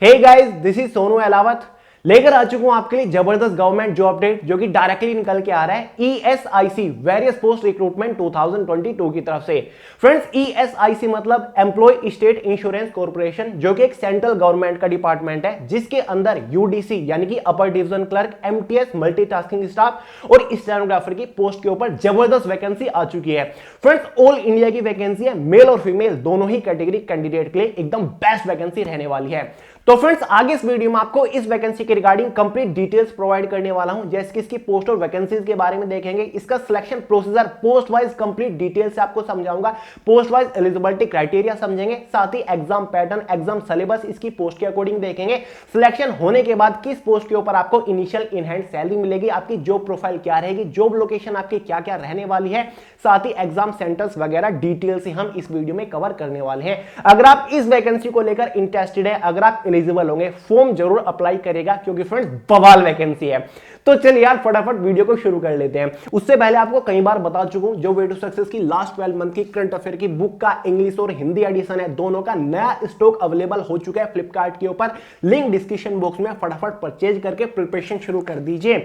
Hey guys, this is Sonu Ahlawat लेकर आ चुका हूं आपके लिए जबरदस्त गवर्नमेंट जॉब अपडेट जो कि डायरेक्टली निकल के आ रहा है ईएसआईसी वेरियस पोस्ट रिक्रूटमेंट 2022 की तरफ से। फ्रेंड्स, ईएसआईसी मतलब एम्प्लॉय स्टेट इंश्योरेंस कॉर्पोरेशन, जो कि एक सेंट्रल गवर्नमेंट का डिपार्टमेंट है जिसके अंदर यूडीसी यानी कि upper division clerk, MTS multitasking staff और स्टेनोग्राफर की पोस्ट के ऊपर जबरदस्त वैकेंसी आ चुकी है। फ्रेंड्स, ऑल इंडिया की वैकेंसी है, मेल और फीमेल दोनों ही कैटेगरी कैंडिडेट के लिए एकदम बेस्ट वैकेंसी रहने वाली है। तो फ्रेंड्स, आगे इस वीडियो में आपको इस वैकेंसी के रिगार्डिंग कंप्लीट डिटेल्स प्रोवाइड करने वाला हूं, जैसे कि इसकी पोस्ट और वैकेंसीज के बारे में देखेंगे, इसका selection procedure post wise complete detail से आपको समझाऊंगा, पोस्ट वाइज एलिजिबिलिटी क्राइटेरिया समझेंगे, साथ ही एग्जाम पैटर्न, एग्जाम सिलेबस इसकी पोस्ट के अकॉर्डिंग देखेंगे। सिलेक्शन होने के बाद किस पोस्ट के ऊपर आपको इनिशियल इन हैंड सैलरी मिलेगी, आपकी जॉब प्रोफाइल क्या रहेगी, जॉब लोकेशन आपकी क्या क्या रहने वाली है, साथ ही एग्जाम सेंटर्स वगैरह डिटेल से हम इस वीडियो में कवर करने वाले हैं। अगर आप इस वैकेंसी को लेकर इंटरेस्टेड है, अगर आप एलिजिबल होंगे, फॉर्म जरूर अप्लाई करेगा क्योंकि फ्रेंड्स बवाल वैकेंसी है। तो चलिए यार फटाफट वीडियो को शुरू कर लेते हैं। उससे पहले आपको कई बार बता चुका हूं, जो वे टू सक्सेस की लास्ट 12 मंथ की करंट अफेयर की बुक का इंग्लिश और हिंदी एडिशन है, दोनों का नया स्टॉक अवेलेबल हो चुका है फ्लिपकार्ट के ऊपर, लिंक डिस्क्रिप्शन बॉक्स में, फटाफट परचेज करके प्रिपरेशन शुरू कर दीजिए।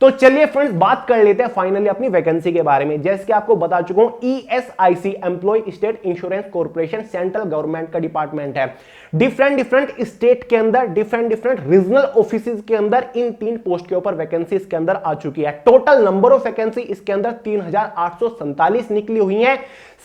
तो चलिए फ्रेंड्स, बात कर लेते हैं फाइनली अपनी वैकेंसी के बारे में। जैसे कि आपको बता चुका हूं, ESIC employ state insurance corporation central government का डिपार्टमेंट है। डिफरेंट स्टेट के अंदर, डिफरेंट रीजनल ऑफिसेज के अंदर इन 3 पोस्ट के ऊपर वैकेंसी इसके अंदर आ चुकी है। टोटल नंबर ऑफ वैकेंसी इसके अंदर 3847 निकली हुई है।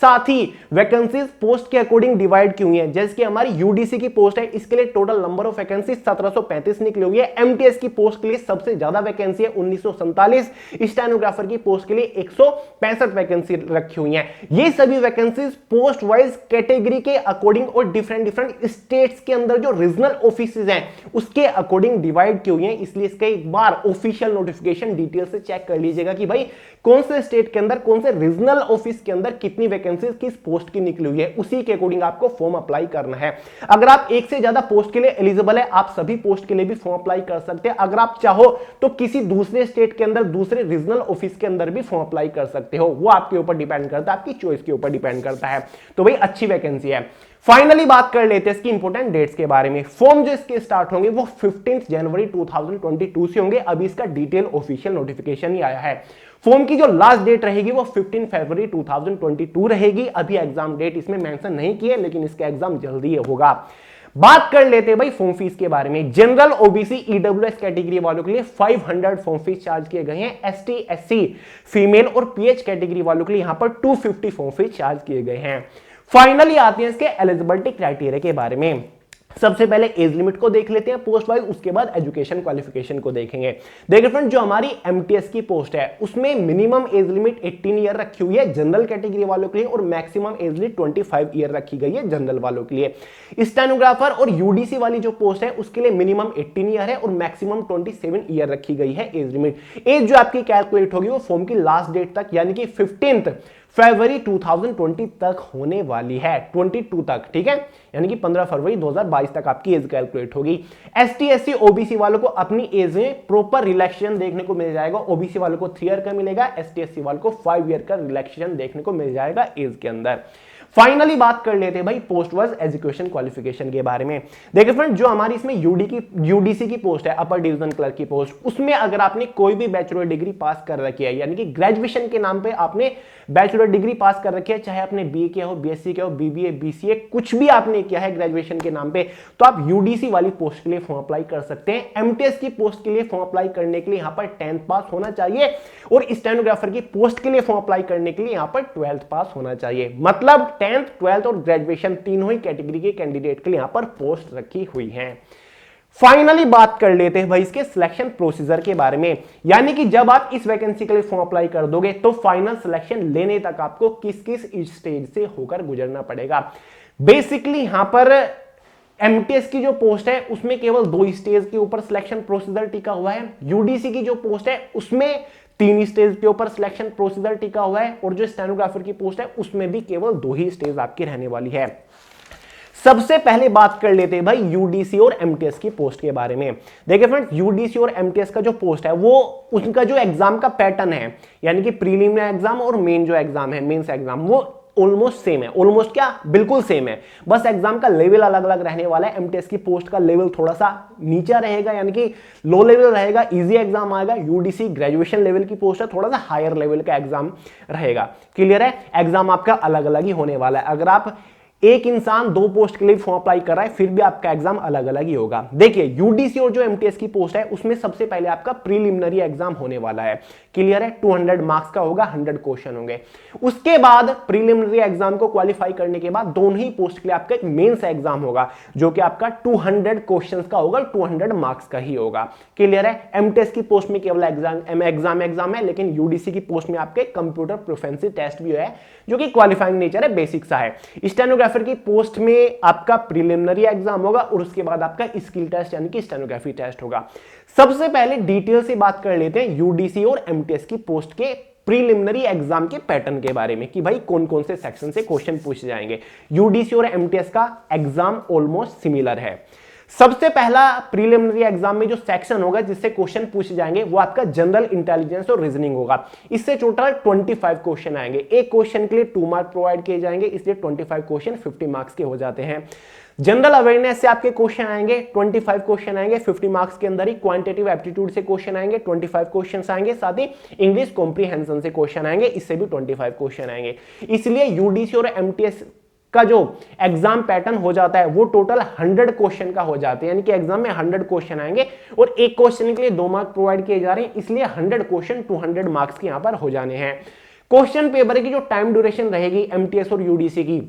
साथ ही वैकेंसीज पोस्ट के अकॉर्डिंग डिवाइड की हुई है। जैसे कि हमारी यूडीसी की पोस्ट है, इसके लिए टोटल नंबर ऑफ वैकेंसी 1735 निकली हुई है। एमटीएस की पोस्ट के लिए सबसे ज्यादा वैकेंसी है 1947, स्टेनोग्राफर की पोस्ट के लिए 165 वैकेंसी रखी हुई है। ये सभी वैकेंसीज पोस्ट वाइज कैटेगरी के अकॉर्डिंग और डिफरेंट स्टेट्स के अंदर जो रीजनल ऑफिसेज हैं उसके अकॉर्डिंग डिवाइड की हुई है। इसलिए इसका एक बार ऑफिशियल नोटिफिकेशन डिटेल से चेक कर लीजिएगा कि भाई कौन से स्टेट के अंदर, कौन से रीजनल ऑफिस के अंदर कितनी वैकेंसी किस पोस्ट की निकली हुई है, उसी के अकॉर्डिंग आपको फॉर्म अप्लाई करना है। अगर आप एक से ज्यादा पोस्ट के लिए एलिजिबल है, आप सभी पोस्ट के लिए भी फॉर्म अप्लाई कर सकते हैं। अगर आप चाहो तो किसी दूसरे स्टेट के अंदर, दूसरे रीजनल ऑफिस के अंदर भी फॉर्म अप्लाई कर सकते हो, वो आपके ऊपर डिपेंड करता है, आपकी चॉइस के ऊपर डिपेंड करता है। तो भाई अच्छी वैकेंसी है। फाइनली बात कर लेते हैं इसकी इंपोर्टेंट डेट्स के बारे में। फॉर्म जो इसके स्टार्ट होंगे वो 15 जनवरी 2022 से होंगे। अभी इसका डिटेल ऑफिशियल नोटिफिकेशन ही आया है। फॉर्म की जो लास्ट डेट रहेगी वो 15 फरवरी 2022 रहेगी। अभी एग्जाम डेट इसमें मेंशन नहीं की है, लेकिन इसका एग्जाम जल्दी होगा। बात कर लेते हैं भाई फॉर्म फीस के बारे में। जनरल, ओबीसी, ईडब्ल्यूएस कैटेगरी वालों के लिए 500 फॉर्म फीस चार्ज किए गए हैं। एसटी, एससी, फीमेल और पीएच कैटेगरी वालों के लिए यहां पर 250 फॉर्म फीस चार्ज किए गए हैं। फाइनली आते हैं इसके एलिजिबिलिटी क्राइटेरिया के बारे में। सबसे पहले एज लिमिट को देख लेते हैं पोस्ट वाइज, उसके बाद एजुकेशन क्वालिफिकेशन को देखेंगे। देखिए फ्रेंड, जो हमारी एमटीएस की पोस्ट है उसमें मिनिमम एज लिमिट 18 ईयर रखी हुई है जनरल कैटेगरी वालों के लिए, और मैक्सिमम एज लिमिट 25 ईयर रखी गई है जनरल वालों के लिए। स्टेनोग्राफर और यूडीसी वाली जो पोस्ट है उसके लिए मिनिमम 18 ईयर है और मैक्सिमम 27 ईयर रखी गई है एज लिमिट। एज जो आपकी कैलकुलेट होगी वो फॉर्म की लास्ट डेट तक यानी कि 15 फरवरी 2020 तक होने वाली है, 22 तक, ठीक है, यानी कि 15 फरवरी 2022 तक आपकी एज कैलकुलेट होगी। एसटी, एससी, ओबीसी वालों को अपनी एज में प्रॉपर रिलैक्सेशन देखने को मिल जाएगा। ओबीसी वालों को 3 ईयर का मिलेगा, एसटी, एससी वालों को 5 ईयर का रिलैक्सेशन देखने को मिल जाएगा एज के अंदर। फाइनली बात कर लेते हैं भाई पोस्ट वाइज एजुकेशन क्वालिफिकेशन के बारे में। देखिए फ्रेंड, जो हमारी इसमें यूडीसी की पोस्ट है, अपर डिवीजन क्लर्क की पोस्ट, उसमें अगर आपने कोई भी बैचलर डिग्री पास कर रखी है, यानी कि ग्रेजुएशन के नाम पे आपने बैचलर डिग्री पास कर रखी है, चाहे आपने बीए किया हो, बीएससी किया हो, बीबीए, बीसीए, कुछ भी आपने किया है ग्रेजुएशन के नाम पे, तो आप यूडीसी वाली पोस्ट के लिए फॉर्म अप्लाई कर सकते हैं। एमटीएस की पोस्ट के लिए फॉर्म अप्लाई करने के लिए यहां पर 10th पास होना चाहिए, और स्टेनोग्राफर की पोस्ट के लिए फॉर्म अप्लाई करने के लिए यहां पर 12th पास होना चाहिए। मतलब 10th, 12th और ग्रेजुएशन तीनों ही कैटेगरी के कैंडिडेट के लिए यहां पर पोस्ट रखी हुई है। फाइनली बात कर लेते हैं भाई इसके सिलेक्शन प्रोसीजर के बारे में, यानी कि जब आप इस वैकेंसी के लिए फॉर्म अप्लाई कर दोगे तो फाइनल सिलेक्शन लेने तक आपको किस किस स्टेज से होकर गुजरना पड़ेगा। बेसिकली यहां पर एमटीएस की जो पोस्ट है उसमें केवल 2 स्टेज के ऊपर सिलेक्शन प्रोसीजर टिका हुआ है। यूडीसी की जो पोस्ट है उसमें 3 स्टेज के ऊपर सिलेक्शन प्रोसीजर टिका हुआ है, और जो स्टेनोग्राफर की पोस्ट है उसमें भी केवल 2 ही स्टेज आपकी रहने वाली है। सबसे पहले बात कर लेते हैं भाई यूडीसी और एमटीएस की पोस्ट के बारे में। देखिए फ्रेंड्स, यूडीसी और एमटीएस का जो पोस्ट है वो उनका जो एग्जाम का पैटर्न है, यानी कि प्रीलिमिनरी एग्जाम और मेन जो एग्जाम है, मेंस एग्जाम, वो ऑलमोस्ट सेम है। ऑलमोस्ट क्या, बिल्कुल सेम है, बस एग्जाम का लेवल अलग अलग रहने वाला है। एमटीएस की पोस्ट का लेवल थोड़ा सा नीचे रहेगा, यानी कि लो लेवल रहेगा, इजी एग्जाम आएगा। यूडीसी ग्रेजुएशन लेवल की पोस्ट है, थोड़ा सा हायर लेवल का एग्जाम रहेगा। क्लियर है, एग्जाम आपका अलग अलग ही होने वाला है। अगर आप एक इंसान दो पोस्ट के लिए फॉर्म अप्लाई कर रहा है, फिर भी आपका एग्जाम अलग अलग ही होगा। देखिए यूडीसी और जो एमटीएस की पोस्ट है उसमें सबसे पहले आपका प्रीलिमिनरी एग्जाम होने वाला है। क्लियर है, 200 मार्क्स का होगा, 100 क्वेश्चन होंगे। उसके बाद प्रीलिमिनरी एग्जाम को क्वालिफाई करने के बाद दोनों ही पोस्ट के लिए आपका एक मेंस एग्जाम होगा, जो कि आपका 200 क्वेश्चन का होगा, 200 मार्क्स का ही होगा। क्लियर है, एमटीएस की पोस्ट में केवल एग्जाम है, लेकिन यूडीसी की पोस्ट में आपके कंप्यूटर प्रोफिशिएंसी टेस्ट भी है, जो कि क्वालिफाइंग नेचर है, बेसिक सा है। स्टेनोग्राफर की पोस्ट में आपका प्रीलिमिनरी एग्जाम होगा और उसके बाद आपका स्किल टेस्ट यानी कि स्टेनोग्राफी टेस्ट होगा। सबसे पहले डिटेल से बात कर लेते हैं यूडीसी और एमटीएस की पोस्ट के प्रीलिमिनरी एग्जाम के पैटर्न के बारे में कि भाई कौन कौन से सेक्शन से क्वेश्चन पूछे जाएंगे। यूडीसी और एमटीएस का एग्जाम ऑलमोस्ट सिमिलर है। सबसे पहला प्रीलिमिनरी एग्जाम में जो सेक्शन होगा जिससे क्वेश्चन पूछे जाएंगे वो आपका जनरल इंटेलिजेंस और रीजनिंग होगा। इससे टोटल 25 क्वेश्चन आएंगे। एक क्वेश्चन के लिए 2 मार्क प्रोवाइड किए जाएंगे, इसलिए 25 क्वेश्चन 50 मार्क्स के हो जाते हैं। जनरल अवेयरनेस से आपके क्वेश्चन आएंगे, 25 क्वेश्चन आएंगे 50 मार्क्स के अंदर ही। क्वांटिटेटिव एप्टीट्यूड से क्वेश्चन आएंगे, 25 क्वेश्चन आएंगे। साथ ही इंग्लिश कॉम्प्रिहेंशन से क्वेश्चन आएंगे, इससे भी 25 क्वेश्चन आएंगे। इसलिए यूडीसी और एमटीएस का जो एग्जाम पैटर्न हो जाता है वो टोटल 100 क्वेश्चन का हो जाता है, यानी कि एग्जाम में 100 क्वेश्चन आएंगे और एक क्वेश्चन के लिए 2 मार्क प्रोवाइड किए जा रहे हैं, इसलिए 100 क्वेश्चन 200 मार्क्स के यहां पर हो जाने हैं। क्वेश्चन पेपर की जो टाइम ड्यूरेशन रहेगी एमटीएस और यूडीसी की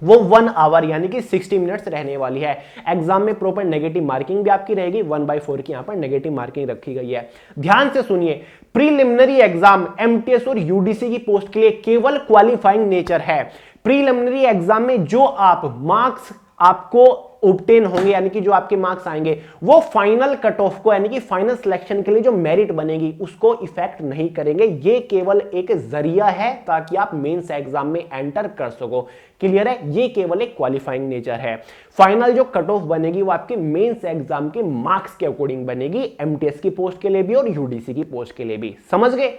वो 1 आवर यानी कि 60 मिनट्स रहने वाली है। एग्जाम में प्रॉपर नेगेटिव मार्किंग भी आपकी रहेगी, 1/4 की यहां पर नेगेटिव मार्किंग रखी गई है। ध्यान से सुनिए, प्रीलिमिनरी एग्जाम एमटीएस और यूडीसी की पोस्ट के लिए केवल क्वालिफाइंग नेचर है। प्रीलिमिनरी एग्जाम में जो आप मार्क्स आपको ऑब्टेन होंगे, यानी कि जो आपके मार्क्स आएंगे वो फाइनल कट ऑफ को यानी कि फाइनल सिलेक्शन के लिए जो मेरिट बनेगी उसको इफेक्ट नहीं करेंगे। ये केवल एक जरिया है ताकि आप मेंस एग्जाम में एंटर कर सको। क्लियर है, ये केवल एक क्वालिफाइंग नेचर है। फाइनल जो कट ऑफ बनेगी वो आपके मेंस एग्जाम के मार्क्स के अकॉर्डिंग बनेगी, एमटीएस की पोस्ट के लिए भी और यूडीसी की पोस्ट के लिए भी। समझ गए,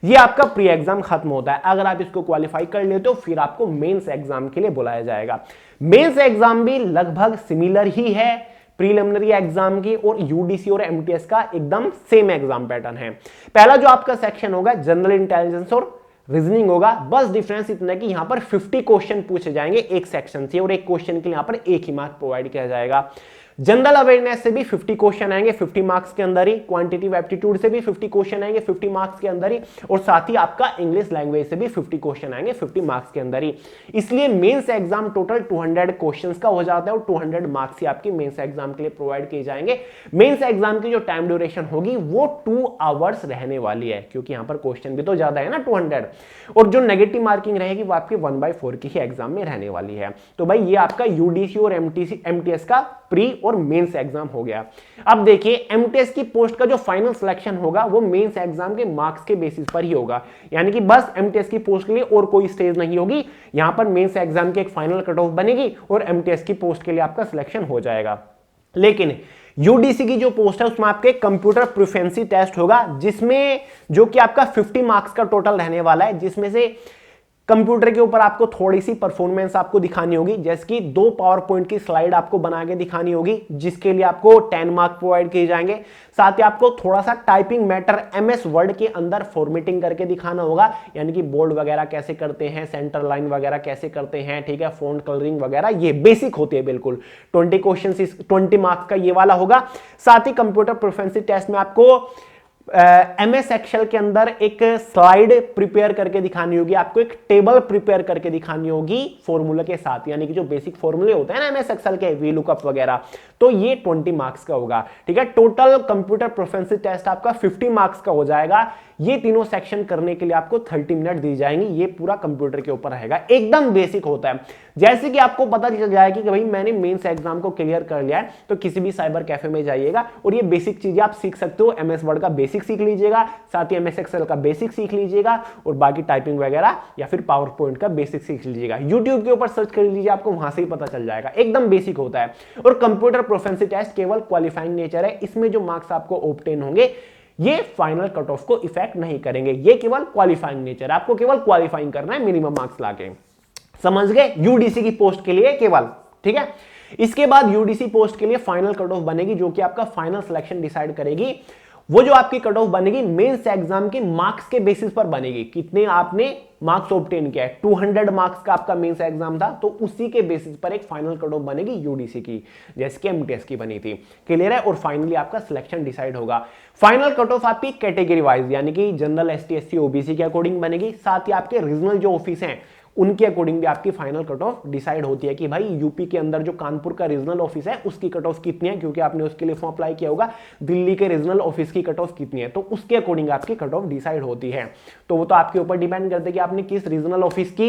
ये आपका प्री एग्जाम खत्म होता है। अगर आप इसको क्वालिफाई कर लेते हो फिर आपको मेंस एग्जाम के लिए बुलाया जाएगा। मेंस एग्जाम भी लगभग सिमिलर ही है प्रीलिमिनरी एग्जाम की, और यूडीसी और एमटीएस का एकदम सेम एग्जाम पैटर्न है। पहला जो आपका सेक्शन होगा जनरल इंटेलिजेंस और रीजनिंग होगा, बस डिफरेंस इतना है कि यहां पर 50 क्वेश्चन पूछे जाएंगे एक सेक्शन से और एक क्वेश्चन के लिए यहां पर एक ही मार्क प्रोवाइड किया जाएगा। जनरल अवेयरनेस से भी 50 क्वेश्चन आएंगे 50 मार्क्स के अंदर ही, क्वांटिटेटिव एप्टीट्यूड से भी 50 क्वेश्चन आएंगे 50 मार्क्स के अंदर ही, और साथ ही आपका इंग्लिश लैंग्वेज से भी 50 क्वेश्चन आएंगे 50 मार्क्स के अंदर ही। इसलिए मेंस एग्जाम टोटल 200 क्वेश्चंस का हो जाता है और 200 मार्क्स ही आपके मेंस एग्जाम के लिए प्रोवाइड किए जाएंगे। मेंस एग्जाम की जो टाइम ड्यूरेशन होगी वो 2 आवर्स रहने वाली है, क्योंकि यहां पर क्वेश्चन भी तो ज्यादा है ना 200, और जो नेगेटिव मार्किंग रहेगी वो आपकी 1/4 की ही एग्जाम में रहने वाली है। तो भाई ये आपका यूडीसी और एमटीएस का प्री और मेंस एग्जाम हो गया। अब देखिए एमटीएस की पोस्ट का जो फाइनल सिलेक्शन होगा वो मेंस एग्जाम के मार्क्स के बेसिस पर ही होगा, यानी कि बस एमटीएस की पोस्ट के लिए और कोई स्टेज नहीं होगी। यहां पर मेंस एग्जाम की एक फाइनल कट ऑफ बनेगी और एमटीएस की पोस्ट के लिए आपका सिलेक्शन हो जाएगा। लेकिन यूडीसी की जो पोस्ट है उसमें आपके कंप्यूटर प्रोफिशिएंसी टेस्ट होगा, जिसमें जो कि आपका 50 मार्क्स का टोटल रहने वाला है, जिसमें से कंप्यूटर के ऊपर आपको थोड़ी सी परफॉर्मेंस आपको दिखानी होगी, जैसे कि 2 पावर पॉइंट की स्लाइड आपको बना के दिखानी होगी, जिसके लिए आपको 10 मार्क प्रोवाइड किए जाएंगे। साथ ही आपको थोड़ा सा टाइपिंग मैटर एमएस वर्ड के अंदर फॉर्मेटिंग करके दिखाना होगा, यानी कि बोल्ड वगैरह कैसे करते हैं, सेंटर लाइन वगैरह कैसे करते हैं, ठीक है, फ़ॉन्ट कलरिंग वगैरह, ये बेसिक होती है बिल्कुल। 20 क्वेश्चन 20 मार्क्स का ये वाला होगा। साथ ही कंप्यूटर प्रोफिशिएंसी टेस्ट में आपको एमएस एक्सेल के अंदर एक स्लाइड प्रिपेयर करके दिखानी होगी, आपको एक टेबल प्रिपेयर करके दिखानी होगी फॉर्मूला के साथ, यानी कि जो बेसिक फॉर्मूले होते हैं ना एमएस एक्सेल के, वी लुकअप वगैरह, तो ये 20 मार्क्स का होगा। ठीक है, टोटल कंप्यूटर प्रोफिशिएंसी टेस्ट आपका 50 मार्क्स का हो जाएगा। ये तीनों सेक्शन करने के लिए आपको 30 मिनट दी जाएंगी। ये पूरा कंप्यूटर के ऊपर रहेगा, एकदम बेसिक होता है। जैसे कि आपको पता चल जाएगा कि भाई मैंने मेंस एग्जाम को क्लियर कर लिया है, तो किसी भी साइबर कैफे में जाइएगा और ये बेसिक चीजें आप सीख सकते हो। एमएस वर्ड का बेसिक सीख लीजिएगा, साथ ही एमएस एक्सेल का बेसिक सीख लीजिएगा, और बाकी टाइपिंग वगैरह या फिर पावर पॉइंट का बेसिक सीख लीजिएगा। यूट्यूब के ऊपर सर्च कर लीजिए, आपको वहां से ही पता चल जाएगा। एकदम बेसिक होता है। और कंप्यूटर प्रोफिशिएंसी टेस्ट केवल क्वालिफाइंग नेचर है, इसमें जो मार्क्स आपको ऑब्टेन होंगे ये फाइनल कट ऑफ को इफेक्ट नहीं करेंगे। ये केवल क्वालिफाइंग नेचर है, आपको केवल क्वालिफाइंग करना है मिनिमम मार्क्स लाके। समझ गए, यूडीसी की पोस्ट के लिए केवल, ठीक है। इसके बाद यूडीसी पोस्ट के लिए फाइनल कट ऑफ बनेगी जो कि आपका फाइनल सिलेक्शन डिसाइड करेगी। वो जो आपकी कट ऑफ बनेगी मेंस एग्जाम के मार्क्स के बेसिस पर बनेगी, कितने आपने मार्क्स ऑब्टेन किया है। 200 मार्क्स का आपका मेंस एग्जाम था तो उसी के बेसिस पर एक फाइनल कट ऑफ बनेगी यूडीसी की, जैसे कि एमटीएस की बनी थी। क्लियर है। और फाइनली आपका सिलेक्शन डिसाइड होगा। फाइनल कट ऑफ आपकी कैटेगरी वाइज यानी कि जनरल, एसटी, एससी, ओबीसी के अकॉर्डिंग बनेगी। साथ ही आपके रीजनल जो ऑफिस हैं उनके अकॉर्डिंग भी आपकी फाइनल कट ऑफ डिसाइड होती है कि भाई यूपी के अंदर जो कानपुर का रीजनल ऑफिस है उसकी कट ऑफ कितनी है, क्योंकि आपने उसके लिए फॉर्म अप्लाई किया होगा। दिल्ली के रीजनल ऑफिस की कट ऑफ कितनी है, तो उसके अकॉर्डिंग आपकी कट ऑफ डिसाइड होती है। तो वो तो आपके ऊपर डिपेंड करता है कि आपने किस रीजनल ऑफिस की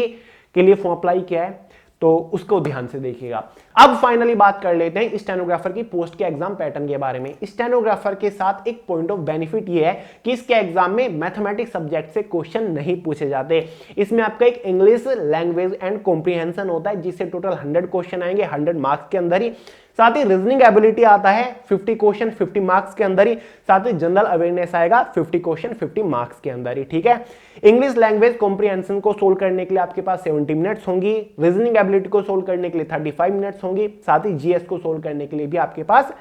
के लिए फॉर्म अप्लाई किया है, तो उसको ध्यान से देखिएगा। अब फाइनली बात कर लेते हैं स्टेनोग्राफर की पोस्ट के एग्जाम पैटर्न के बारे में। स्टेनोग्राफर के साथ एक पॉइंट ऑफ बेनिफिट ये है कि इसके एग्जाम में मैथमेटिक्स सब्जेक्ट से क्वेश्चन नहीं पूछे जाते। इसमें आपका एक इंग्लिश लैंग्वेज एंड कॉम्प्रिहेंशन होता है जिससे टोटल 100 क्वेश्चन आएंगे 100 मार्क्स के अंदर ही। साथ ही रीजनिंग एबिलिटी आता है 50 क्वेश्चन 50 मार्क्स के अंदर ही। साथ ही जनरल अवेयरनेस आएगा 50 क्वेश्चन 50 मार्क्स के अंदर ही, ठीक है। इंग्लिश लैंग्वेज कॉम्प्रिहेंशन को सोल्व करने के लिए आपके पास 70 मिनट्स होंगी। रीजनिंग एबिलिटी को सोल्व करने के लिए 35 मिनट्स होंगी। साथ ही जीएस को सोल्व करने के लिए भी आपके पास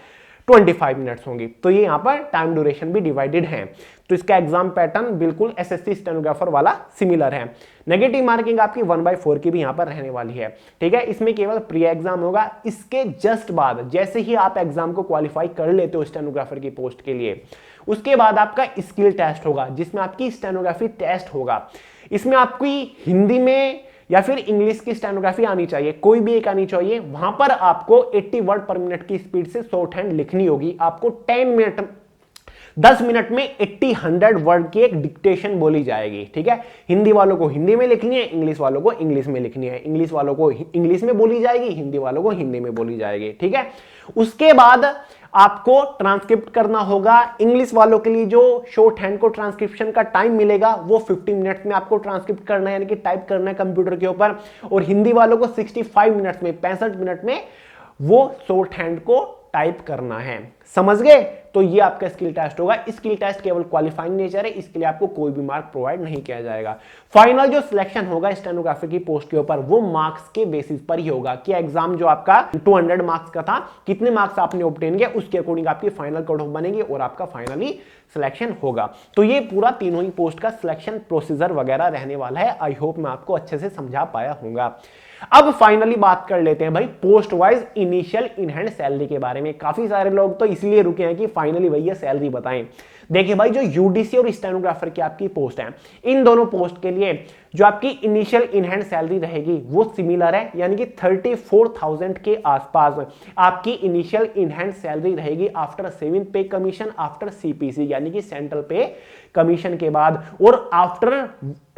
25 मिनट्स होंगी। तो ये यहां पर टाइम ड्यूरेशन भी डिवाइडेड है। तो इसका एग्जाम पैटर्न बिल्कुल एसएससी स्टेनोग्राफर वाला सिमिलर है। नेगेटिव मार्किंग आपकी 1/4 की भी यहां पर रहने वाली है, ठीक है। इसमें केवल प्री एग्जाम होगा। इसके जस्ट बाद जैसे ही आप एग्जाम को क्वालिफाई कर लेते हो स्टेनोग्राफर की पोस्ट के लिए, उसके बाद आपका स्किल टेस्ट होगा जिसमें आपकी स्टेनोग्राफी टेस्ट होगा। इसमें आपकी हिंदी में या फिर इंग्लिश की स्टेनोग्राफी आनी चाहिए, कोई भी एक आनी चाहिए। वहां पर आपको 80 वर्ड पर मिनट की स्पीड से शॉर्ट हैंड लिखनी होगी। आपको 10 मिनट में 80-100 वर्ड की एक डिक्टेशन बोली जाएगी, ठीक है। हिंदी वालों को हिंदी में लिखनी है, इंग्लिश वालों को इंग्लिश में लिखनी है। इंग्लिश वालों को इंग्लिश में बोली जाएगी, हिंदी वालों को हिंदी में बोली जाएगी, ठीक है। उसके बाद आपको ट्रांसक्रिप्ट करना होगा। इंग्लिश वालों के लिए जो शॉर्ट हैंड को ट्रांसक्रिप्शन का टाइम मिलेगा वो 50 मिनट्स में आपको ट्रांसक्रिप्ट करना है, यानी कि टाइप करना है कंप्यूटर के ऊपर। और हिंदी वालों को 65 मिनट्स में 65 मिनट में वो शॉर्ट हैंड को टाइप करना है। समझ गए। तो ये आपका स्किल टेस्ट होगा। स्किल टेस्ट केवल क्वालिफाइंग नेचर है, इसके लिए आपको कोई भी मार्क प्रोवाइड नहीं किया जाएगा। फाइनल जो सिलेक्शन होगा स्टेनोग्राफर की पोस्ट के ऊपर वो मार्क्स के बेसिस पर ही होगा कि एग्जाम जो आपका 200 मार्क्स का था, कितने मार्क्स आपने ऑब्टेन किया उसके अकॉर्डिंग आपकी फाइनल कट ऑफ बनेगी और आपका फाइनली सिलेक्शन होगा। तो ये पूरा तीनों ही पोस्ट का सिलेक्शन प्रोसीजर वगैरह रहने वाला है। आई होप मैं आपको अच्छे से समझा पाया हूंगा। अब फाइनली बात कर लेते हैं भाई post wise initial in hand salary के बारे में। काफी सारे लोग तो इसलिए रुके हैं कि फाइनली भैया सैलरी बताएं। देखिए भाई, जो यूडीसी और स्टेनोग्राफर की आपकी पोस्ट है, इन दोनों पोस्ट के लिए जो आपकी इनिशियल इन हैंड सैलरी रहेगी वो सिमिलर है, यानी कि 34,000 के आसपास आपकी इनिशियल इन हैंड सैलरी रहेगी आफ्टर सेविंग पे कमीशन, आफ्टर सीपीसी यानी कि सेंट्रल पे कमीशन के बाद, और after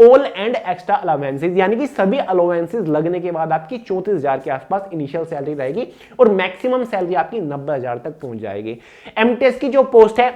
all and extra allowances यानी कि सभी अलाउंसेस लगने के बाद आपकी 34,000 के आसपास इनिशियल सैलरी रहेगी और मैक्सिमम सैलरी आपकी 90,000 तक पहुंच जाएगी। एमटीएस की जो पोस्ट है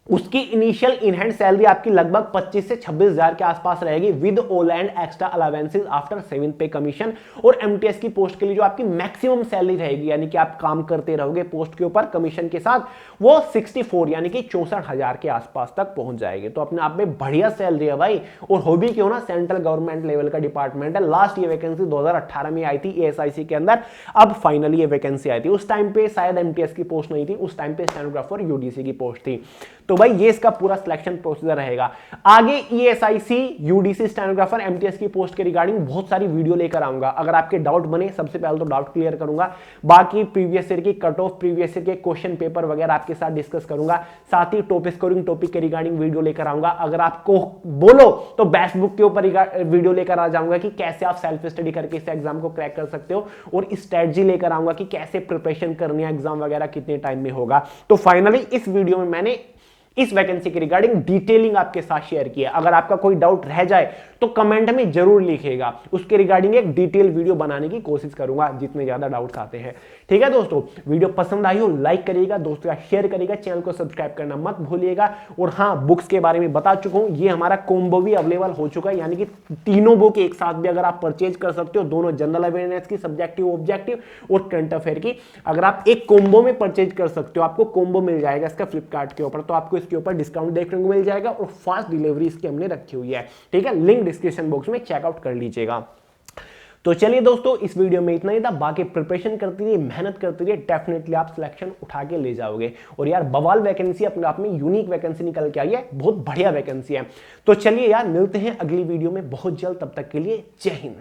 उसकी इनिशियल इन हैंड सैलरी आपकी लगभग 25 से 26,000 के आसपास रहेगी with all and extra allowances after saving पे कमीशन। और एमटीएस की पोस्ट के लिए जो आपकी मैक्सिमम सैलरी रहेगी, यानी कि आप काम करते रहोगे पोस्ट के ऊपर कमीशन के साथ, वो 64 यानी कि 64,000 के आसपास तक पहुंच जाएगी। तो अपने आप में बढ़िया सैलरी है भाई। और हो भी क्यों ना, सेंट्रल गवर्नमेंट लेवल का डिपार्टमेंट है। लास्ट ये वैकेंसी 2018 में आई थी एएसआईसी के अंदर, अब फाइनली ये वैकेंसी आई थी। उस टाइम पे शायद एमटीएस की पोस्ट नहीं थी, उस टाइम पे स्टेनोग्राफर यूडीसी की पोस्ट थी। तो भाई ये इसका पूरा सिलेक्शन प्रोसीजर रहेगा। आगे ईएसआईसी, यूडीसी, स्टेनोग्राफर, एमटीएस की पोस्ट के रिगार्डिंग बहुत सारी वीडियो लेकर आऊंगा। अगर आपके डाउट बने, सबसे पहले तो डाउट क्लियर करूंगा, बाकी प्रीवियस ईयर की कट ऑफ, प्रीवियस ईयर के क्वेश्चन पेपर वगैरह आपके साथ डिस्कस करूंगा। साथ ही टॉप स्कोरिंग टॉपिक के रिगार्डिंग वीडियो लेकर आऊंगा। अगर आपको बोलो तो बेस्ट बुक के ऊपर वीडियो लेकर आ जाऊंगा कि कैसे आप सेल्फ स्टडी करके इस एग्जाम को क्रैक कर सकते हो, और स्ट्रेटजी लेकर आऊंगा कि कैसे प्रिपरेशन करनी है, एग्जाम वगैरह कितने टाइम में होगा। तो फाइनली इस वीडियो में मैंने इस वैकेंसी के रिगार्डिंग डिटेलिंग आपके साथ शेयर किया। अगर आपका कोई डाउट रह जाए तो कमेंट में जरूर लिखिएगा, उसके रिगार्डिंग एक डिटेल वीडियो बनाने की कोशिश करूंगा जितने ज्यादा डाउट्स आते हैं। ठीक है दोस्तों, वीडियो पसंद आई हो लाइक करिएगा, दोस्तों का शेयर करिएगा, चैनल को सब्सक्राइब करना मत भूलिएगा। और हाँ, बुक्स के बारे में बता चुका हूं, ये हमारा कॉम्बो भी अवेलेबल हो चुका है, यानी कि तीनों बुक एक साथ भी अगर आप परचेज कर सकते हो, दोनों जनरल अवेयरनेस की, सब्जेक्टिव ऑब्जेक्टिव और करंट अफेयर की, अगर आप एक कॉम्बो में परचेज कर सकते हो, आपको कॉम्बो मिल जाएगा इसका फ्लिपकार्ट के ऊपर, तो आपको इसके ऊपर डिस्काउंट देखने को मिल जाएगा और फास्ट डिलीवरी इसकी हमने रखी हुई है। ठीक है, लिंक डिस्क्रिप्शन बॉक्स में चेकआउट कर लीजिएगा। तो चलिए दोस्तों, इस वीडियो में इतना ही था। बाकी प्रिपरेशन करती रहिए, मेहनत करती रहिए, डेफिनेटली आप सिलेक्शन उठा के ले जाओगे। और यार बवाल वैकेंसी अपने आप में यूनिक वैकेंसी निकल के आई है, बहुत बढ़िया वैकेंसी है। तो चलिए यार, मिलते हैं अगली वीडियो में बहुत जल्द। तब तक के लिए जय हिंद।